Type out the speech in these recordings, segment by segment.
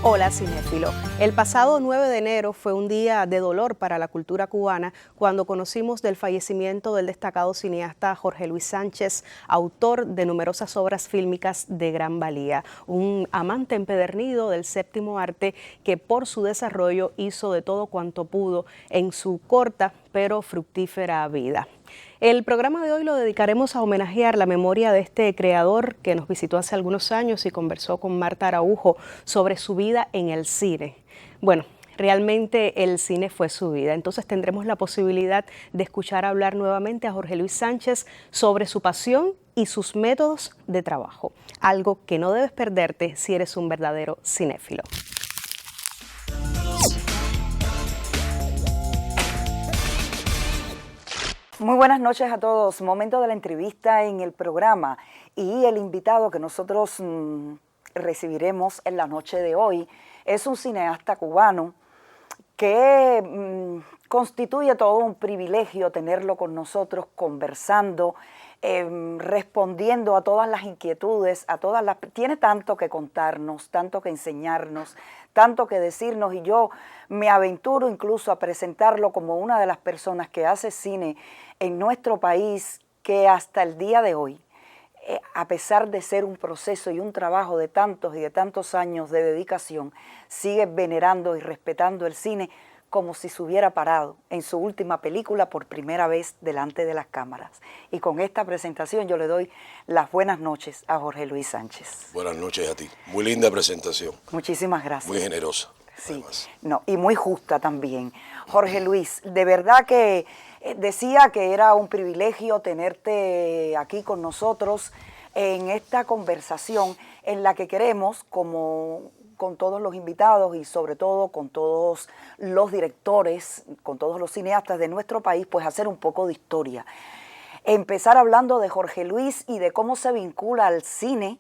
Hola cinéfilo. El pasado 9 de enero fue un día de dolor para la cultura cubana cuando conocimos del fallecimiento del destacado cineasta Jorge Luis Sánchez, autor de numerosas obras fílmicas de gran valía, un amante empedernido del séptimo arte que por su desarrollo hizo de todo cuanto pudo en su corta pero fructífera vida. El programa de hoy lo dedicaremos a homenajear la memoria de este creador que nos visitó hace algunos años y conversó con Marta Araujo sobre su vida en el cine. Bueno, realmente el cine fue su vida, entonces tendremos la posibilidad de escuchar hablar nuevamente a Jorge Luis Sánchez sobre su pasión y sus métodos de trabajo, algo que no debes perderte si eres un verdadero cinéfilo. Muy buenas noches a todos. Momento de la entrevista en el programa y el invitado que nosotros recibiremos en la noche de hoy es un cineasta cubano que constituye todo un privilegio tenerlo con nosotros conversando, respondiendo a todas las inquietudes, tiene tanto que contarnos, tanto que enseñarnos, tanto que decirnos, y yo me aventuro incluso a presentarlo como una de las personas que hace cine en nuestro país que hasta el día de hoy, a pesar de ser un proceso y un trabajo de tantos y de tantos años de dedicación, sigue venerando y respetando el cine como si se hubiera parado en su última película por primera vez delante de las cámaras. Y con esta presentación yo le doy las buenas noches a Jorge Luis Sánchez. Buenas noches a ti. Muy linda presentación. Muchísimas gracias. Muy generosa. Sí, no, y muy justa también. Jorge Luis, de verdad que decía que era un privilegio tenerte aquí con nosotros en esta conversación en la que queremos, como con todos los invitados y sobre todo con todos los directores, con todos los cineastas de nuestro país, pues hacer un poco de historia. Empezar hablando de Jorge Luis y de cómo se vincula al cine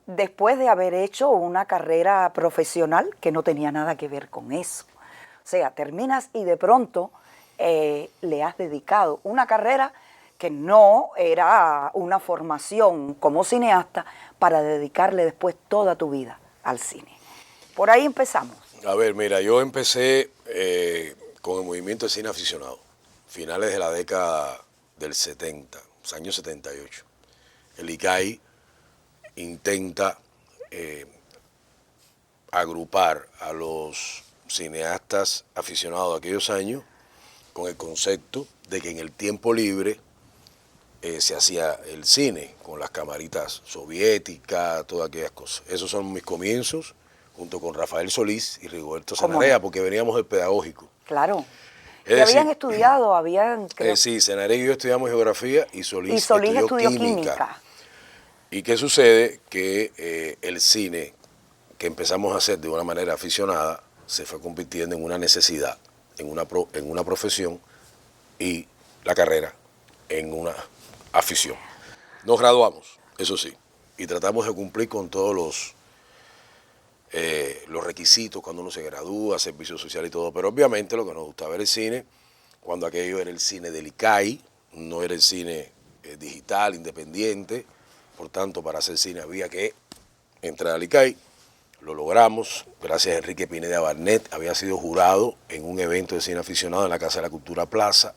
después de haber hecho una carrera profesional que no tenía nada que ver con eso. O sea, terminas y de pronto le has dedicado una carrera que no era una formación como cineasta para dedicarle después toda tu vida al cine. Por ahí empezamos. A ver, mira, yo empecé con el movimiento de cine aficionado, finales de la década del 70, los años 78. El ICAI intenta agrupar a los cineastas aficionados de aquellos años con el concepto de que en el tiempo libre se hacía el cine, con las camaritas soviéticas, todas aquellas cosas. Esos son mis comienzos, junto con Rafael Solís y Rigoberto Cenarea, porque veníamos del pedagógico. Claro. ¿Que habían estudiado? Sí, Cenarea y yo estudiamos geografía y Solís estudió química. ¿Y qué sucede? Que el cine que empezamos a hacer de una manera aficionada se fue convirtiendo en una necesidad, en una profesión, y la carrera en una afición. Nos graduamos, eso sí, y tratamos de cumplir con todos los requisitos cuando uno se gradúa, servicio social y todo, pero obviamente lo que nos gustaba era el cine, cuando aquello era el cine del ICAI, no era el cine digital, independiente. Por tanto, para hacer cine había que entrar al ICAI, Lo logramos, gracias a Enrique Pineda Barnett. Había sido jurado en un evento de cine aficionado en la Casa de la Cultura Plaza.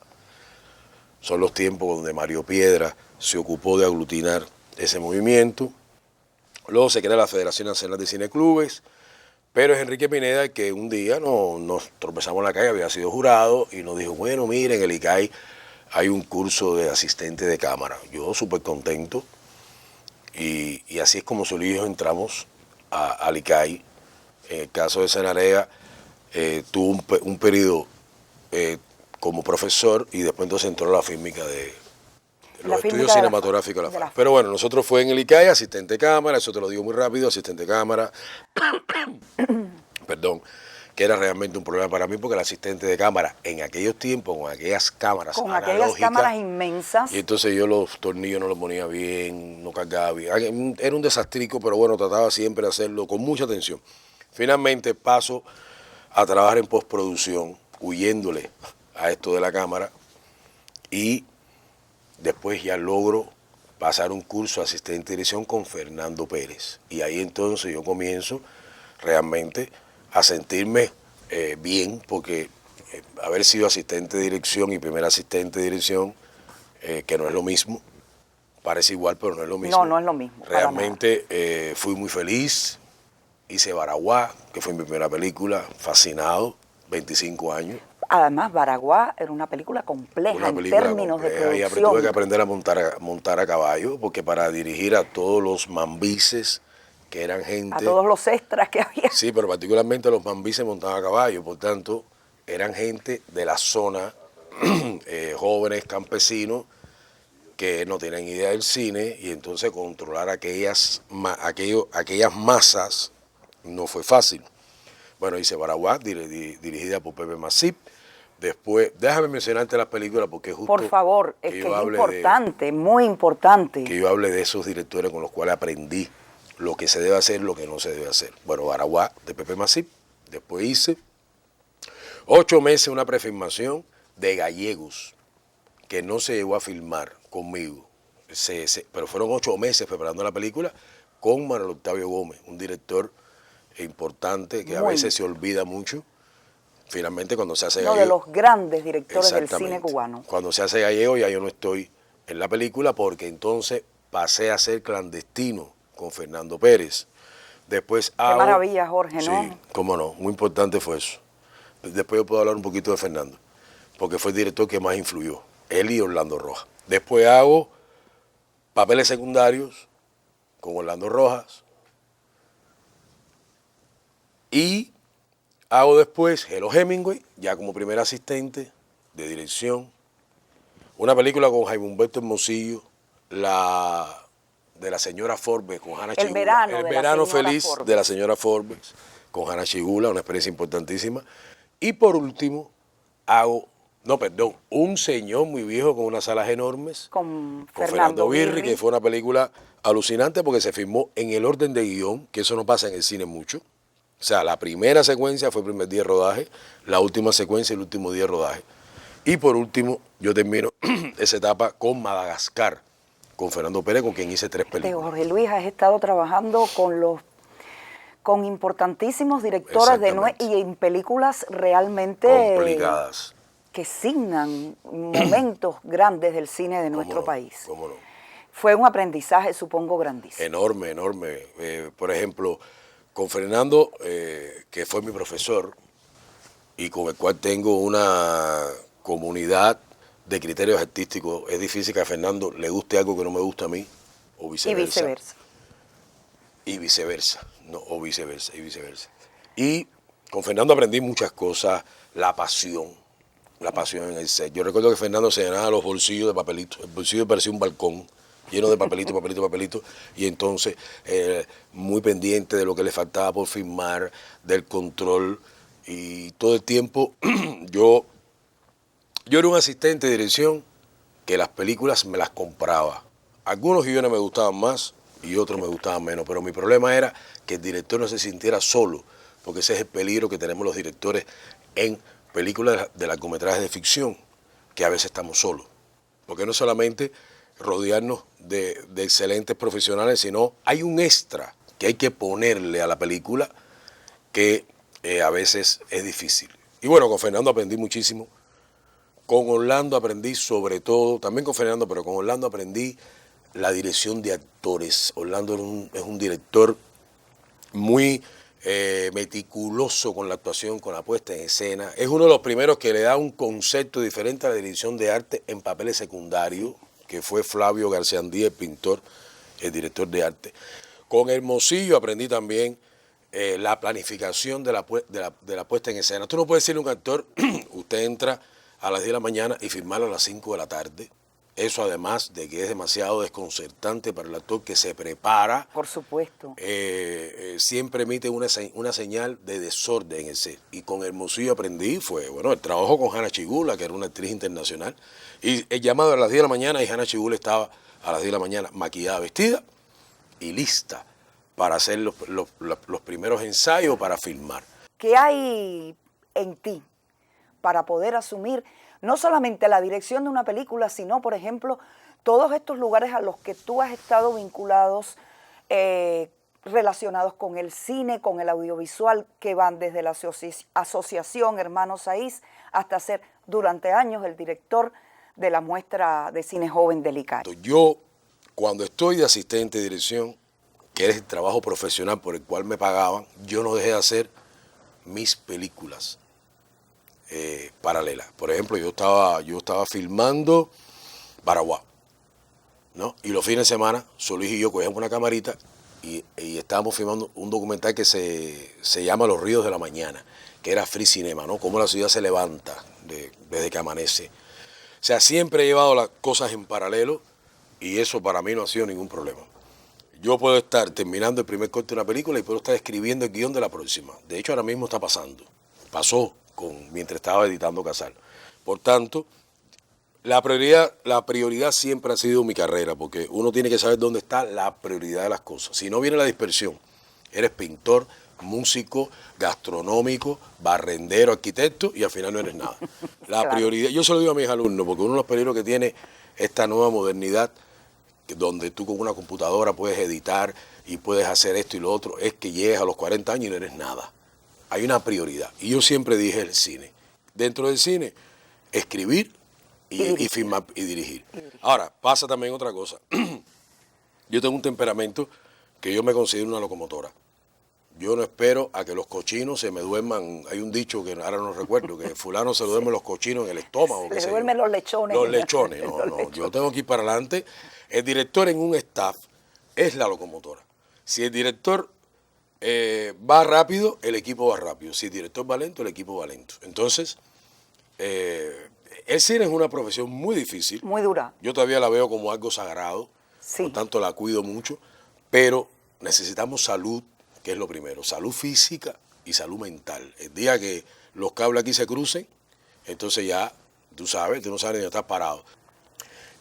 Son los tiempos donde Mario Piedra se ocupó de aglutinar ese movimiento. Luego se crea la Federación Nacional de Cineclubes, pero es Enrique Pineda el que un día nos tropezamos en la calle, había sido jurado, y nos dijo, bueno, miren, en el ICAI hay un curso de asistente de cámara. Yo súper contento, y así es como Solís y yo entramos al ICAI. En el caso de Cenarea, tuvo un periodo como profesor, y después entonces entró a la fílmica de los estudios cinematográficos de la FAS. Pero bueno, nosotros fue en el ICAI, asistente de cámara, eso te lo digo muy rápido, asistente de cámara, perdón, que era realmente un problema para mí, porque el asistente de cámara en aquellos tiempos, con aquellas cámaras inmensas. Y entonces yo los tornillos no los ponía bien, no cargaba bien. Era un desastrico, pero bueno, trataba siempre de hacerlo con mucha atención. Finalmente paso a trabajar en postproducción, huyéndole a esto de la cámara, y después ya logro pasar un curso de asistente de dirección con Fernando Pérez. Y ahí entonces yo comienzo realmente a sentirme bien, porque haber sido asistente de dirección y primer asistente de dirección, que no es lo mismo, parece igual, pero no es lo mismo. No, no es lo mismo. Realmente fui muy feliz, hice Baraguá, que fue mi primera película, fascinado, 25 años. Además, Baraguá era una película compleja en términos de producción. Y tuve que aprender a montar a caballo, porque para dirigir a todos los mambises, que eran gente... A todos los extras que había. Sí, pero particularmente los mambises montaban a caballo, por tanto, eran gente de la zona, jóvenes campesinos, que no tenían idea del cine, y entonces controlar aquellas masas no fue fácil. Bueno, hice Baraguá, dirigida por Pepe Masip. Después, déjame mencionarte las películas, porque es justo... Por favor, es que es importante, muy importante. Que yo hable de esos directores con los cuales aprendí lo que se debe hacer, lo que no se debe hacer. Bueno, Baraguá, de Pepe Masip. Después hice 8 meses una prefilmación de Gallegos, que no se llegó a filmar conmigo, pero fueron 8 meses preparando la película con Manuel Octavio Gómez, un director importante que a veces se olvida mucho. Finalmente, cuando se hace Gallego... Uno de los grandes directores del cine cubano. Cuando se hace Gallego ya yo no estoy en la película, porque entonces pasé a ser clandestino con Fernando Pérez. Después Qué maravilla, Jorge, ¿no? Sí, cómo no, muy importante fue eso. Después yo puedo hablar un poquito de Fernando, porque fue el director que más influyó, él y Orlando Rojas. Después hago papeles secundarios con Orlando Rojas, y hago después Hello Hemingway, ya como primer asistente de dirección. Una película con Jaime Humberto Hermosillo, de la señora Forbes, con Hanna Chigula. El verano feliz de la señora Forbes, con Hanna Chigula, una experiencia importantísima. Y por último, un señor muy viejo con unas alas enormes, con Fernando Birri, que fue una película alucinante, porque se filmó en el orden de guión, que eso no pasa en el cine mucho. O sea, la primera secuencia fue el primer día de rodaje, la última secuencia el último día de rodaje. Y por último, yo termino esa etapa con Madagascar, con Fernando Pérez, con quien hice 3 películas. Jorge Luis, has estado trabajando con importantísimos directores y en películas realmente complicadas, que signan momentos grandes del cine de nuestro país. ¿Cómo no? Fue un aprendizaje, supongo, grandísimo. Enorme, enorme. Por ejemplo, con Fernando, que fue mi profesor y con el cual tengo una comunidad de criterios artísticos, es difícil que a Fernando le guste algo que no me gusta a mí, o viceversa. Y viceversa. Y con Fernando aprendí muchas cosas, la pasión en el set. Yo recuerdo que Fernando se llenaba los bolsillos de papelitos, el bolsillo parecía un balcón, lleno de papelito, y entonces muy pendiente de lo que le faltaba por filmar, del control, y todo el tiempo yo era un asistente de dirección que las películas me las compraba. Algunos guiones me gustaban más y otros me gustaban menos, pero mi problema era que el director no se sintiera solo, porque ese es el peligro que tenemos los directores en películas de largometrajes de ficción, que a veces estamos solos, porque no solamente rodearnos de excelentes profesionales, sino hay un extra que hay que ponerle a la película que a veces es difícil. Y bueno, con Fernando aprendí muchísimo. Con Orlando aprendí sobre todo, también con Fernando, pero con Orlando aprendí la dirección de actores. Orlando es un director muy meticuloso con la actuación, con la puesta en escena. Es uno de los primeros que le da un concepto diferente a la dirección de arte en papeles secundarios, que fue Flavio García-Andía, el pintor, el director de arte. Con Hermosillo aprendí también la planificación de la puesta en escena. Tú no puedes decirle a un actor, usted entra a las 10 de la mañana y firmarlo a las 5 de la tarde. Eso además de que es demasiado desconcertante para el actor que se prepara. Por supuesto. Siempre emite una señal de desorden en el set. Y con Hermosillo aprendí, el trabajo con Hanna Chigula, que era una actriz internacional. Y el llamado a las 10 de la mañana y Hanna Chigula estaba a las 10 de la mañana maquillada, vestida y lista para hacer los primeros ensayos para filmar. ¿Qué hay en ti para poder asumir no solamente la dirección de una película, sino, por ejemplo, todos estos lugares a los que tú has estado vinculados, relacionados con el cine, con el audiovisual, que van desde la Asociación Hermanos Saiz hasta ser durante años el director de la muestra de cine joven del ICARI? Yo, cuando estoy de asistente de dirección, que es el trabajo profesional por el cual me pagaban, yo no dejé de hacer mis películas paralelas. Por ejemplo, yo estaba filmando Baraguá, ¿no? Y los fines de semana, Solís y yo cogíamos una camarita y estábamos filmando un documental que se llama Los Ríos de la Mañana, que era Free Cinema, ¿no? Cómo la ciudad se levanta desde que amanece. O sea, siempre he llevado las cosas en paralelo y eso para mí no ha sido ningún problema. Yo puedo estar terminando el primer corte de una película y puedo estar escribiendo el guión de la próxima. De hecho, ahora mismo está pasando. Pasó mientras estaba editando Casal. Por tanto, la prioridad siempre ha sido mi carrera, porque uno tiene que saber dónde está la prioridad de las cosas. Si no viene la dispersión, eres pintor, músico, gastronómico, barrendero, arquitecto y al final no eres nada. La prioridad, yo se lo digo a mis alumnos, porque uno de los peligros que tiene esta nueva modernidad, donde tú con una computadora puedes editar y puedes hacer esto y lo otro, es que llegues a los 40 años y no eres nada. Hay una prioridad. Y yo siempre dije el cine. Dentro del cine, escribir y filmar y dirigir. Ahora, pasa también otra cosa. Yo tengo un temperamento que yo me considero una locomotora. Yo no espero a que los cochinos se me duerman. Hay un dicho que ahora no recuerdo, que fulano se duermen los cochinos en el estómago. Se le duermen los lechones. Los lechones, no. Yo tengo que ir para adelante. El director en un staff es la locomotora. Si el director va rápido, el equipo va rápido. Si el director va lento, el equipo va lento. Entonces, el cine es una profesión muy difícil. Muy dura. Yo todavía la veo como algo sagrado. Sí. Por tanto, la cuido mucho. Pero necesitamos salud, que es lo primero. Salud física y salud mental. El día que los cables aquí se crucen, entonces ya, tú no sabes ni dónde estás parado.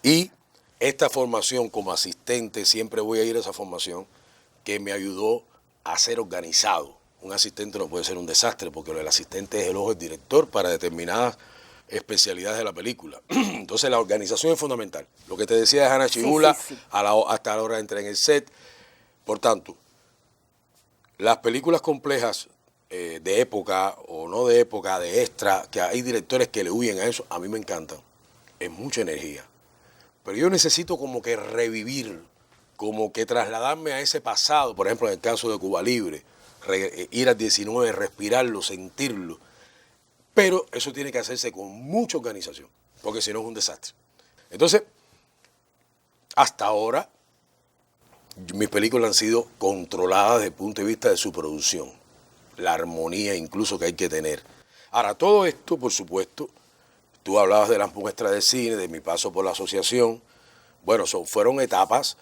Y esta formación como asistente, siempre voy a ir a esa formación que me ayudó a ser organizado. Un asistente no puede ser un desastre porque el asistente es el ojo del director para determinadas especialidades de la película. Entonces la organización es fundamental. Lo que te decía de Hanna Chigula, sí. Hasta la hora de entrar en el set. Por tanto, las películas complejas de época o no de época, de extra, que hay directores que le huyen a eso, a mí me encantan. Es mucha energía. Pero yo necesito como que revivir, como que trasladarme a ese pasado, por ejemplo en el caso de Cuba Libre, ir al 19, respirarlo, sentirlo. Pero eso tiene que hacerse con mucha organización, porque si no es un desastre. Entonces, hasta ahora, mis películas han sido controladas desde el punto de vista de su producción, la armonía incluso que hay que tener. Ahora, todo esto, por supuesto, tú hablabas de las muestras de cine, de mi paso por la asociación. Bueno, fueron etapas.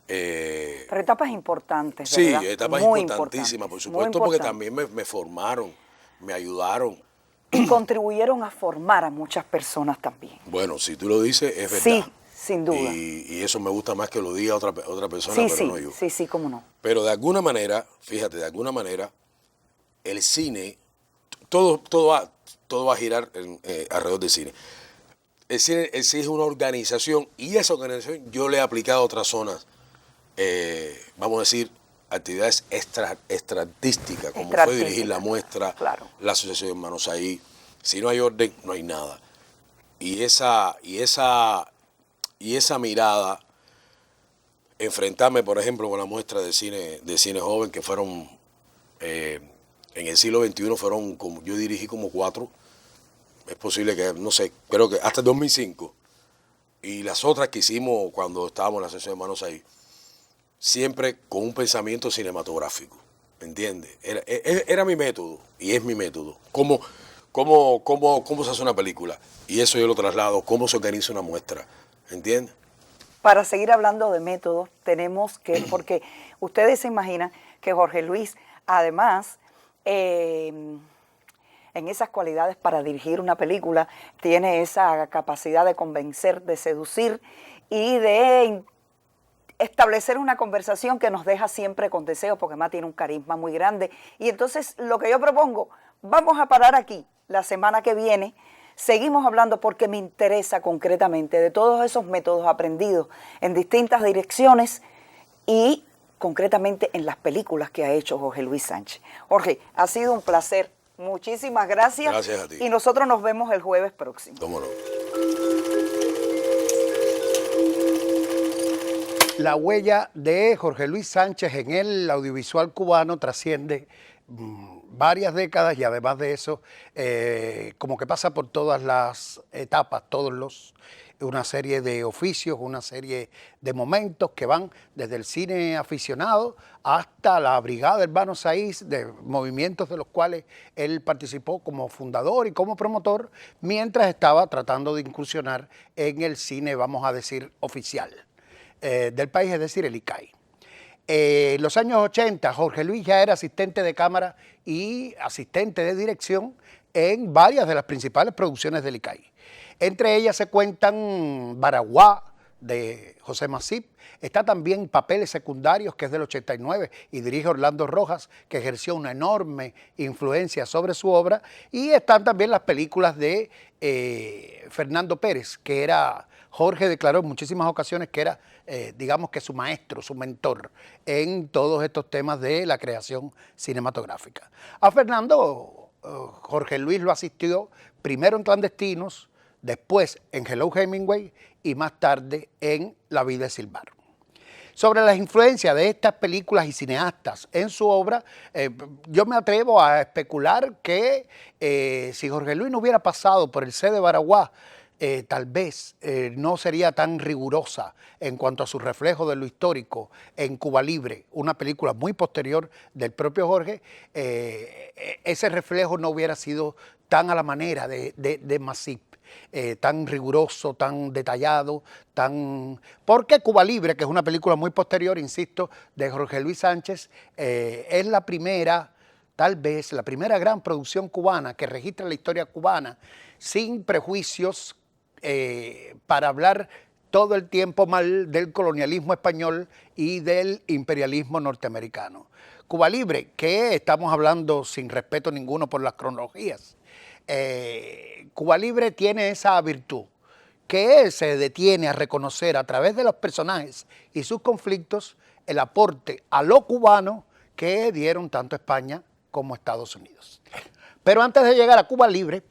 Pero etapas importantes, ¿verdad? Sí, etapas muy importantísimas, por supuesto, porque también me formaron, me ayudaron. Y contribuyeron a formar a muchas personas también. Bueno, si tú lo dices, es verdad. Sí, sin duda. Y eso me gusta más que lo diga otra persona, pero no yo. Sí, cómo no. Pero de alguna manera, fíjate, el cine, todo va a girar alrededor del cine. El cine es una organización y esa organización yo le he aplicado a otras zonas, vamos a decir, actividades extraartísticas, como fue dirigir la muestra, claro, la Asociación de Hermanos Ahí. Si no hay orden, no hay nada. Y esa mirada, enfrentarme, por ejemplo, con la muestra de cine joven, que fueron, en el siglo XXI fueron, como yo dirigí como 4, es posible que, no sé, creo que hasta el 2005, y las otras que hicimos cuando estábamos en la Asociación de Hermanos Ahí, siempre con un pensamiento cinematográfico, ¿me entiendes? Era mi método, y es mi método. ¿Cómo se hace una película? Y eso yo lo traslado, cómo se organiza una muestra, ¿entiendes? Para seguir hablando de métodos, tenemos que, porque ustedes se imaginan que Jorge Luis, además, en esas cualidades para dirigir una película, tiene esa capacidad de convencer, de seducir y de establecer una conversación que nos deja siempre con deseos, porque además tiene un carisma muy grande. Y entonces lo que yo propongo, vamos a parar aquí la semana que viene. Seguimos hablando porque me interesa concretamente de todos esos métodos aprendidos en distintas direcciones y concretamente en las películas que ha hecho Jorge Luis Sánchez. Jorge, ha sido un placer. Muchísimas gracias. Gracias a ti. Y nosotros nos vemos el jueves próximo. ¿Cómo no? La huella de Jorge Luis Sánchez en el audiovisual cubano trasciende varias décadas y además de eso, como que pasa por todas las etapas, una serie de oficios, una serie de momentos que van desde el cine aficionado hasta la Brigada Hermanos Saiz, de movimientos de los cuales él participó como fundador y como promotor, mientras estaba tratando de incursionar en el cine, vamos a decir, oficial del país, es decir, el ICAI. En los años 80, Jorge Luis ya era asistente de cámara y asistente de dirección en varias de las principales producciones del ICAI. Entre ellas se cuentan Baraguá, de José Masip, está también Papeles Secundarios, que es del 89, y dirige Orlando Rojas, que ejerció una enorme influencia sobre su obra, y están también las películas de Fernando Pérez, que era, Jorge declaró en muchísimas ocasiones que era, digamos que su maestro, su mentor en todos estos temas de la creación cinematográfica. A Fernando, Jorge Luis lo asistió primero en Clandestinos, después en Hello Hemingway y más tarde en La vida es silbar. Sobre las influencias de estas películas y cineastas en su obra, yo me atrevo a especular que si Jorge Luis no hubiera pasado por el C de Baraguá, tal vez no sería tan rigurosa en cuanto a su reflejo de lo histórico en Cuba Libre, una película muy posterior del propio Jorge. Ese reflejo no hubiera sido tan a la manera de Masip. Tan riguroso, tan detallado, porque Cuba Libre, que es una película muy posterior, insisto, de Jorge Luis Sánchez, es la primera, tal vez, la primera gran producción cubana que registra la historia cubana sin prejuicios para hablar todo el tiempo mal del colonialismo español y del imperialismo norteamericano. Cuba Libre, que estamos hablando sin respeto ninguno por las cronologías, Cuba Libre tiene esa virtud, que se detiene a reconocer a través de los personajes y sus conflictos el aporte a lo cubano que dieron tanto España como Estados Unidos. Pero antes de llegar a Cuba Libre,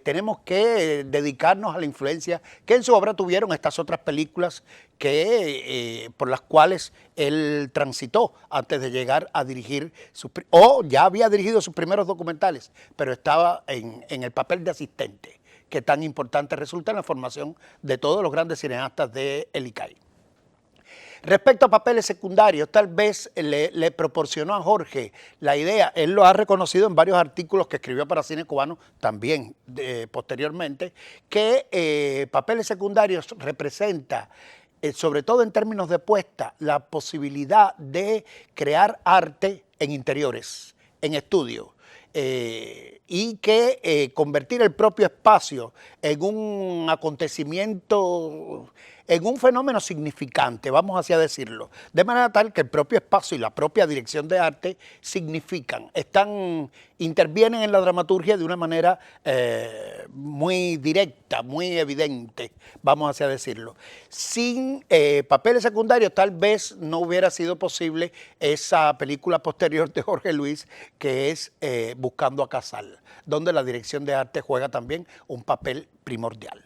tenemos que dedicarnos a la influencia que en su obra tuvieron estas otras películas por las cuales él transitó antes de llegar a dirigir, o ya había dirigido sus primeros documentales, pero estaba en el papel de asistente, que tan importante resulta en la formación de todos los grandes cineastas de el ICAI. Respecto a Papeles Secundarios, tal vez le proporcionó a Jorge la idea, él lo ha reconocido en varios artículos que escribió para Cine Cubano, también posteriormente, que Papeles Secundarios representa, sobre todo en términos de puesta, la posibilidad de crear arte en interiores, en estudio. Y que convertir el propio espacio en un acontecimiento en un fenómeno significante, vamos así a decirlo, de manera tal que el propio espacio y la propia dirección de arte significan, intervienen en la dramaturgia de una manera muy directa, muy evidente, vamos así a decirlo. Sin papeles secundarios tal vez no hubiera sido posible esa película posterior de Jorge Luis, que es Buscando a Casal, donde la dirección de arte juega también un papel primordial.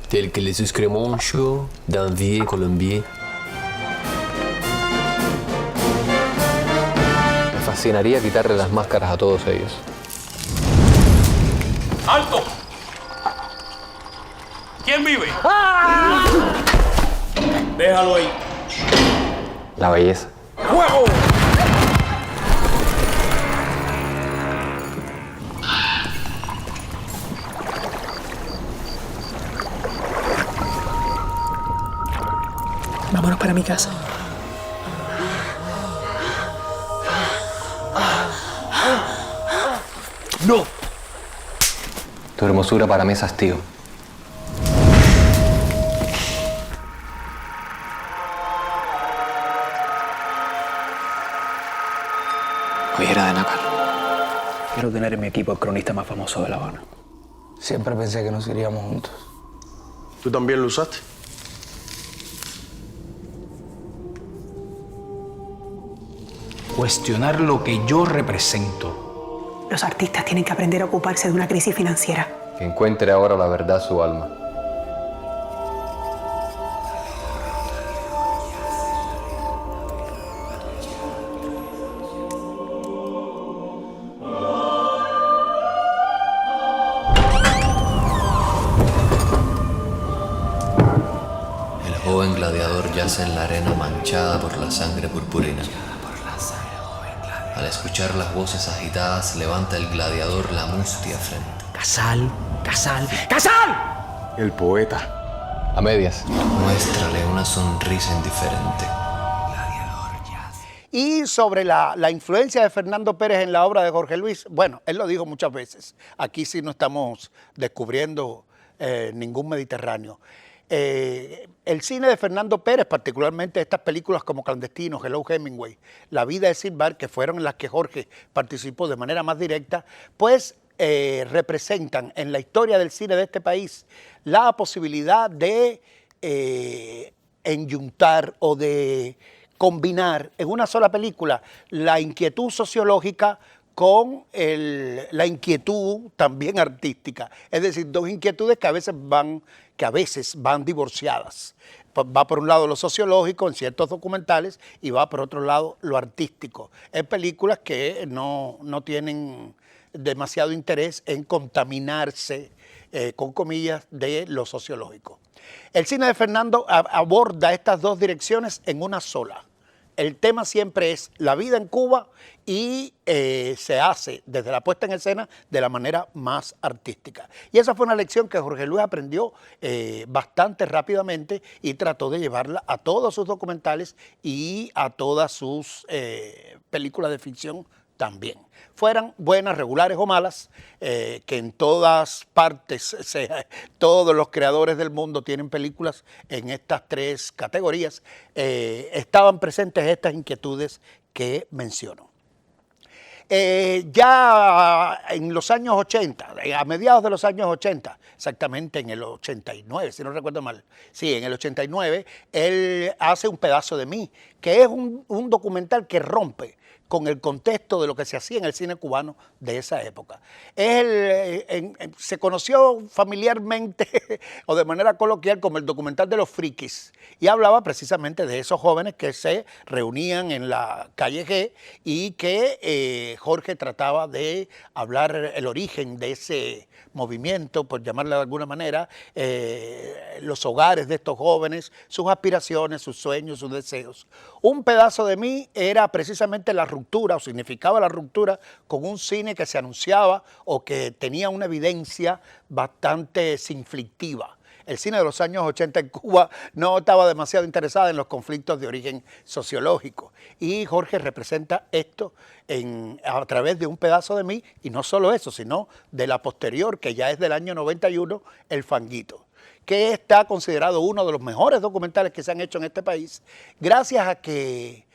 Tel que les excrémentos d'un vieil colombier. Me fascinaría quitarle las máscaras a todos ellos. ¡Alto! ¿Quién vive? Déjalo ahí. La belleza. ¡Fuego! Vámonos para mi casa. ¡No! Tu hermosura para mí es hastío. Hoy era de Nácar. Quiero tener en mi equipo el cronista más famoso de La Habana. Siempre pensé que nos iríamos juntos. ¿Tú también lo usaste? Cuestionar lo que yo represento. Los artistas tienen que aprender a ocuparse de una crisis financiera. Que encuentre ahora la verdad su alma. El joven gladiador yace en la arena manchada por la sangre purpurina. Al escuchar las voces agitadas, levanta el gladiador la mustia frente. Casal, Casal, Casal. El poeta. A medias. Muéstrale una sonrisa indiferente. Y sobre la influencia de Fernando Pérez en la obra de Jorge Luis, bueno, él lo dijo muchas veces. Aquí sí no estamos descubriendo ningún Mediterráneo. El cine de Fernando Pérez, particularmente estas películas como Clandestinos, Hello Hemingway, La vida de Silvar, que fueron en las que Jorge participó de manera más directa, pues representan en la historia del cine de este país la posibilidad de enyuntar o de combinar en una sola película la inquietud sociológica con la inquietud también artística. Es decir, dos inquietudes que a veces van divorciadas. Va por un lado lo sociológico en ciertos documentales y va por otro lado lo artístico. Es películas que no tienen demasiado interés en contaminarse, con comillas, de lo sociológico. El cine de Fernando aborda estas dos direcciones en una sola. El tema siempre es la vida en Cuba y se hace desde la puesta en escena de la manera más artística. Y esa fue una lección que Jorge Luis aprendió bastante rápidamente y trató de llevarla a todos sus documentales y a todas sus películas de ficción también. Fueran buenas, regulares o malas, que en todas partes, todos los creadores del mundo tienen películas en estas tres categorías, estaban presentes estas inquietudes que menciono. Ya en los años 80, a mediados de los años 80, exactamente en el 89, si no recuerdo mal, sí, en el 89, él hace Un pedazo de mí, que es un documental que rompe con el contexto de lo que se hacía en el cine cubano de esa época. Se conoció familiarmente o de manera coloquial como el documental de los frikis y hablaba precisamente de esos jóvenes que se reunían en la calle G y que Jorge trataba de hablar el origen de ese movimiento, por llamarlo de alguna manera, los hogares de estos jóvenes, sus aspiraciones, sus sueños, sus deseos. Un pedazo de mí era precisamente la ruptura, o significaba la ruptura con un cine que se anunciaba o que tenía una evidencia bastante sinflictiva. el cine de los años 80 en Cuba no estaba demasiado interesada en los conflictos de origen sociológico. Y Jorge representa esto a través de Un pedazo de mí, y no solo eso, sino de la posterior, que ya es del año 91, El fanguito, que está considerado uno de los mejores documentales que se han hecho en este país, gracias a que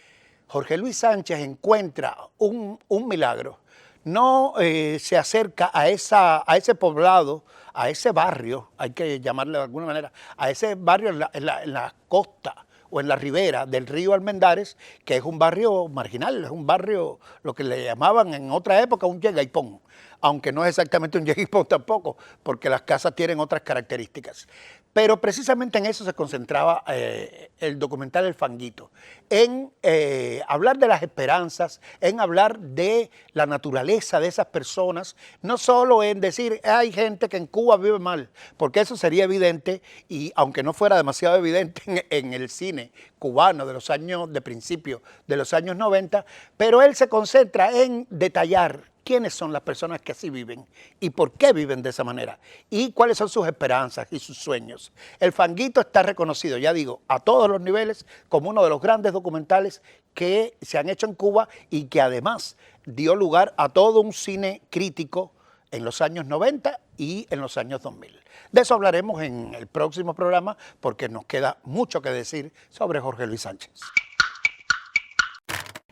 Jorge Luis Sánchez encuentra un milagro. No se acerca a ese poblado, a ese barrio, hay que llamarle de alguna manera, a ese barrio en la costa o en la ribera del río Almendares, que es un barrio marginal, es un barrio, lo que le llamaban en otra época un yeguaypón, aunque no es exactamente un yeguaypón tampoco, porque las casas tienen otras características. Pero precisamente en eso se concentraba el documental El Fanguito, en hablar de las esperanzas, en hablar de la naturaleza de esas personas, no solo en decir hay gente que en Cuba vive mal, porque eso sería evidente, y aunque no fuera demasiado evidente en el cine cubano de principio de los años 90, pero él se concentra en detallar quiénes son las personas que así viven y por qué viven de esa manera y cuáles son sus esperanzas y sus sueños. El Fanguito está reconocido, ya digo, a todos los niveles como uno de los grandes documentales que se han hecho en Cuba y que además dio lugar a todo un cine crítico en los años 90 y en los años 2000. De eso hablaremos en el próximo programa porque nos queda mucho que decir sobre Jorge Luis Sánchez.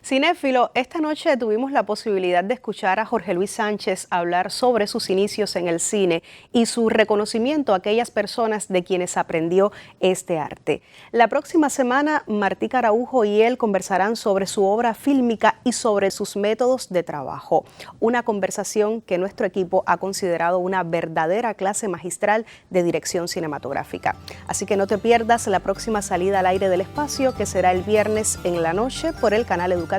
Cinéfilo, esta noche tuvimos la posibilidad de escuchar a Jorge Luis Sánchez hablar sobre sus inicios en el cine y su reconocimiento a aquellas personas de quienes aprendió este arte. La próxima semana, Martí Araujo y él conversarán sobre su obra fílmica y sobre sus métodos de trabajo. Una conversación que nuestro equipo ha considerado una verdadera clase magistral de dirección cinematográfica. Así que no te pierdas la próxima salida al aire del espacio, que será el viernes en la noche por el canal educativo,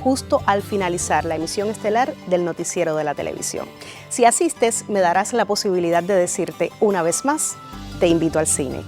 justo al finalizar la emisión estelar del noticiero de la televisión. Si asistes, me darás la posibilidad de decirte una vez más, te invito al cine.